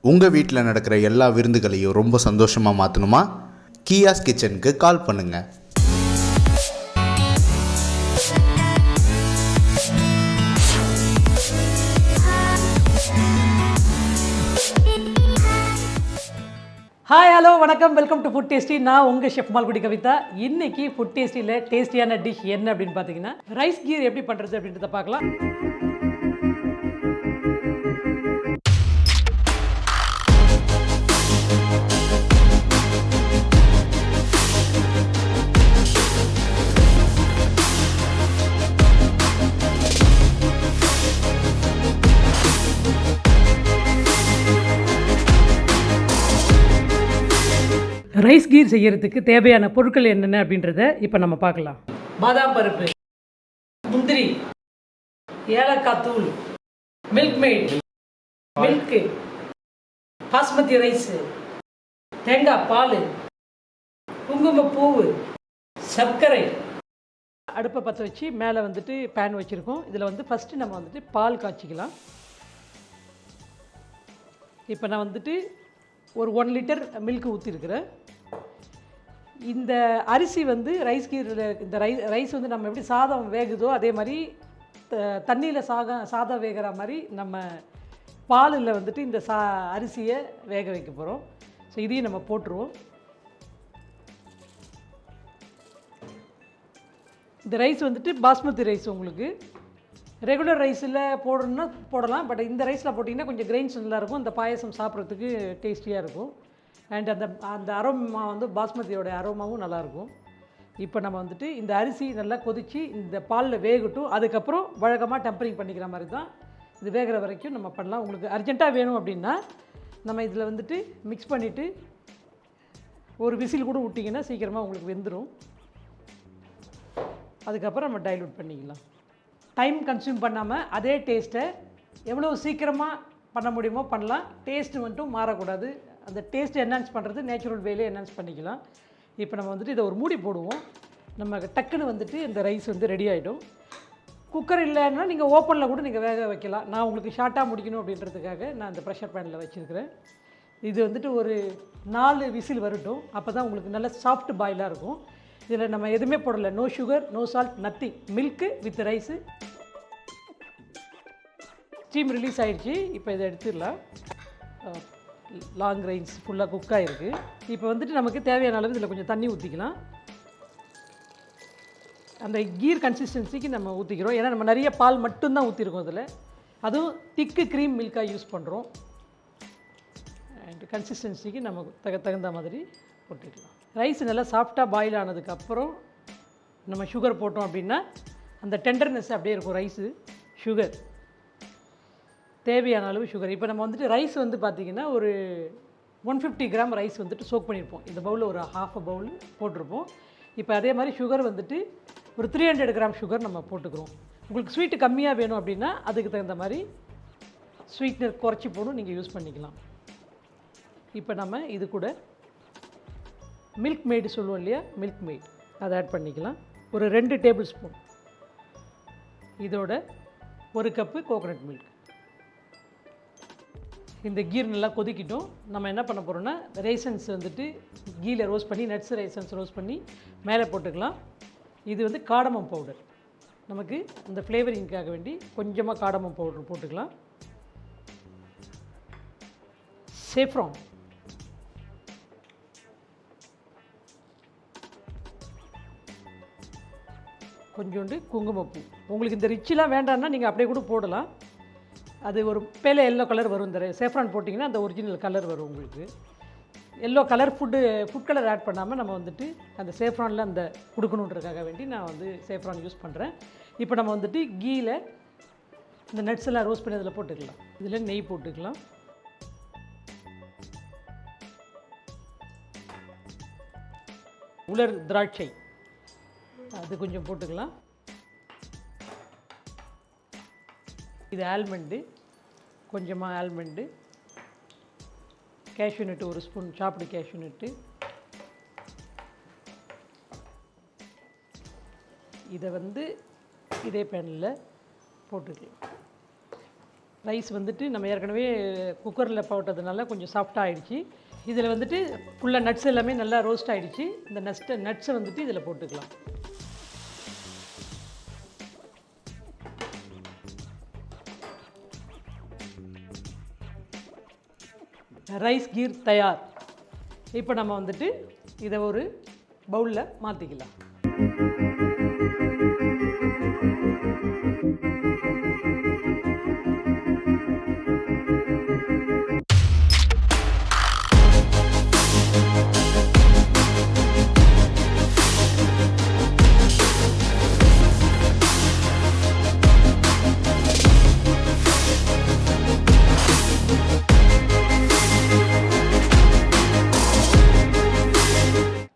உங்கள் வீட்டில் நடக்கிற எல்லா விருந்துகளையும் ரொம்ப சந்தோஷமாக மாற்றணுமா? கீயாஸ் கிச்சனுக்கு கால் பண்ணுங்கள். ஹாய், ஹலோ, வணக்கம், வெல்கம் டு ஃபுட் டேஸ்டி. நான் உங்கள் ஷெஃப் மால்குடி கவிதா. இன்றைக்கி ஃபுட் டேஸ்டியில் டேஸ்டியான டிஷ் என்ன அப்படின்னு பார்த்தீங்கன்னா, ரைஸ் கீர் எப்படி பண்ணுறது அப்படின்றத பார்க்கலாம். ரைஸ் கீர் செய்கிறதுக்கு தேவையான பொருட்கள் என்னென்ன அப்படின்றத இப்போ நம்ம பார்க்கலாம். பாதாம் பருப்பு, முந்திரி, ஏலக்காய் தூள், milk mat, milk, basmati rice, தேங்காய் பால், குங்குமப்பூவு, சர்க்கரை. அடுப்பை பற்ற வச்சு மேலே வந்துட்டு பேன் வச்சுருக்கோம். இதில் வந்து ஃபஸ்ட்டு நம்ம வந்துட்டு பால் காய்ச்சிக்கலாம். இப்போ நான் வந்துட்டு ஒரு 1 லிட்டர் மில்க் ஊற்றிருக்கிறேன். இந்த அரிசி வந்து ரைஸ் கீரில் இந்த ரைஸ் வந்து நம்ம எப்படி சாதம் வேகுதோ அதே மாதிரி தண்ணியில் சாதம் வேகிற மாதிரி நம்ம பாலில் வந்துட்டு இந்த அரிசியை வேக வைக்க போகிறோம். ஸோ இதையும் நம்ம போட்டுருவோம். இந்த ரைஸ் வந்துட்டு பாஸ்மதி ரைஸ். உங்களுக்கு ரெகுலர் ரைஸில் போடணுன்னா போடலாம், பட் இந்த ரைஸில் போட்டிங்கன்னா கொஞ்சம் கிரெயின்ஸ் நல்லாயிருக்கும். இந்த பாயசம் சாப்பிட்றதுக்கு டேஸ்டியாக இருக்கும். அண்ட் அந்த அரோமா வந்து பாஸ்மதியோட அரோமாவும் நல்லாயிருக்கும். இப்போ நம்ம வந்துட்டு இந்த அரிசி நல்லா கொதித்து இந்த பாலில் வேகட்டும். அதுக்கப்புறம் வழக்கமாக டெம்பரிங் பண்ணிக்கிற மாதிரி தான் இது வேகிற வரைக்கும் நம்ம பண்ணலாம். உங்களுக்கு அர்ஜென்ட்டாக வேணும் அப்படின்னா நம்ம இதில் வந்துட்டு மிக்ஸ் பண்ணிவிட்டு ஒரு விசில் கூட விட்டிங்கன்னா சீக்கிரமாக உங்களுக்கு வெந்துடும். அதுக்கப்புறம் நம்ம டைல்யூட் பண்ணிக்கலாம். டைம் கன்சியூம் பண்ணாமல் அதே டேஸ்ட்டை எவ்வளோ சீக்கிரமாக பண்ண முடியுமோ பண்ணலாம். டேஸ்ட்டு மட்டும் மாறக்கூடாது. அந்த டேஸ்ட்டு என்ஹான்ஸ் பண்ணுறது நேச்சுரல் வேலே என்ஹான்ஸ் பண்ணிக்கலாம். இப்போ நம்ம வந்துட்டு இதை ஒரு மூடி போடுவோம். நம்ம டக்குன்னு வந்துட்டு இந்த ரைஸ் வந்து ரெடி ஆகிடும். குக்கர் இல்லைன்னா நீங்கள் ஓப்பனில் கூட நீங்கள் வேக வைக்கலாம். நான் உங்களுக்கு ஷார்ட்டாக முடிக்கணும் அப்படின்றதுக்காக நான் இந்த ப்ரெஷர் பேனில் வச்சுருக்கிறேன். இது வந்துட்டு ஒரு 4 விசில் வரட்டும். அப்போ தான் உங்களுக்கு நல்ல சாஃப்ட் பாயிலாக இருக்கும். இதில் நம்ம எதுவுமே போடலை. No sugar, no salt, nothing. Milk with rice. Steam release ஆகிடுச்சு. இப்போ இதை எடுத்துடலாம். லாங் ரைஸ் ஃபுல்லாக குக் ஆகிருக்கு. இப்போ வந்துட்டு நமக்கு தேவையான அளவு இதில் கொஞ்சம் தண்ணி ஊற்றிக்கலாம். அந்த கீர் கன்சிஸ்டன்சிக்கு நம்ம ஊற்றிக்கிறோம். ஏன்னா நம்ம நிறைய பால் மட்டும்தான் ஊற்றிருக்கோம் இதில். அதுவும் திக்கு க்ரீம் மில்காக யூஸ் பண்ணுறோம். அண்ட் கன்சிஸ்டன்சிக்கு நம்ம தகுந்த மாதிரி போட்டுக்கலாம். ரைஸ் நல்லா சாஃப்டாக பாயில் ஆனதுக்கப்புறம் நம்ம சுகர் போட்டோம் அப்படின்னா அந்த டெண்டர்னஸ் அப்படியே இருக்கும் ரைஸு. சுகர் தேவையான அளவு சுகர். இப்போ நம்ம வந்துட்டு ரைஸ் வந்து பார்த்திங்கன்னா ஒரு 150 கிராம் ரைஸ் வந்துட்டு சோக் பண்ணியிருப்போம். இந்த பவுலில் ஒரு ½ பவுல் போட்டிருப்போம். இப்போ அதே மாதிரி சுகர் வந்துட்டு ஒரு 300 கிராம் சுகர் நம்ம போட்டுக்கிறோம். உங்களுக்கு ஸ்வீட்டு கம்மியாக வேணும் அப்படின்னா அதுக்கு தகுந்த மாதிரி ஸ்வீட்னர் குறைச்சி போடும் நீங்கள் யூஸ் பண்ணிக்கலாம். இப்போ நம்ம இது கூட மில்க் மேடு சொல்லுவோம் இல்லையா, மில்க் மேட் அதை ஆட் பண்ணிக்கலாம். ஒரு 2 டேபிள் ஸ்பூன். இதோட 1 கப்பு கோகோனட் மில்க். இந்த கீர் நல்லா கொதிக்கிட்டோம். நம்ம என்ன பண்ண போகிறோம்னா ரைசன்ஸ் வந்துட்டு கீயில் ரோஸ்ட் பண்ணி நட்ஸ் ரைசன்ஸ் ரோஸ்ட் பண்ணி மேலே போட்டுக்கலாம். இது வந்து கார்டமம் பவுடர். நமக்கு இந்த ஃப்ளேவரிங்காக வேண்டி கொஞ்சமாக கார்டமம் பவுடர் போட்டுக்கலாம். saffron, கொஞ்சோண்டு குங்குமப்பூ. உங்களுக்கு இந்த ரிச்செலாம் வேண்டாம்னா நீங்கள் அப்படியே கூட போடலாம். அது ஒரு பேலே எல்லோ கலர் வரும். இந்த சேஃப்ரான் போட்டிங்கன்னா அந்த ஒரிஜினல் கலர் வரும் உங்களுக்கு. Yellow colour food colour add பண்ணாமல் நம்ம வந்துட்டு அந்த சேஃப்ரானில் அந்த கொடுக்கணுன்றதுக்காக வேண்டி நான் வந்து சேஃப்ரான் யூஸ் பண்ணுறேன். இப்போ நம்ம வந்துட்டு கீயில் இந்த நட்ஸ் எல்லாம் ரோஸ்ட் பண்ணி அதில் போட்டுக்கலாம். இதில் நெய் போட்டுக்கலாம். உலர் திராட்சை அது கொஞ்சம் போட்டுக்கலாம். இது ஆல்மண்டு, கொஞ்சமாக ஆல்மண்டு, கேஷ்யூ நட்டு 1 ஸ்பூன், சாப்பிடு கேஷ்யூ நட்டு. இதை வந்து இதே பேனில் போட்டுக்கலாம். ரைஸ் வந்துட்டு நம்ம ஏற்கனவே குக்கரில் போட்டதுனால கொஞ்சம் சாஃப்டாக ஆகிடுச்சு. இதில் வந்துட்டு ஃபுல்லாக நட்ஸ் எல்லாமே நல்லா ரோஸ்ட் ஆகிடுச்சு. இந்த நட்ஸை வந்துட்டு இதில் போட்டுக்கலாம். ரைஸ் கீர் தயார். இப்போ நம்ம வந்துட்டு இதை ஒரு பவுலில் மாற்றிக்கலாம்.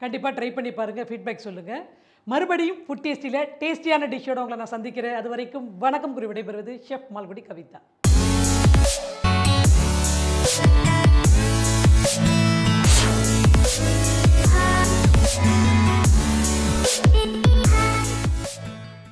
கண்டிப்பாக ட்ரை பண்ணி பாருங்கள், ஃபீட்பேக் சொல்லுங்கள். மறுபடியும் ஃபுட் டேஸ்டியில் டேஸ்டியான டிஷ்ஷோட உங்களை நான் சந்திக்கிறேன். அது வரைக்கும் வணக்கம் கூறி விடைபெறுவது ஷெஃப் மால்குடி கவிதா.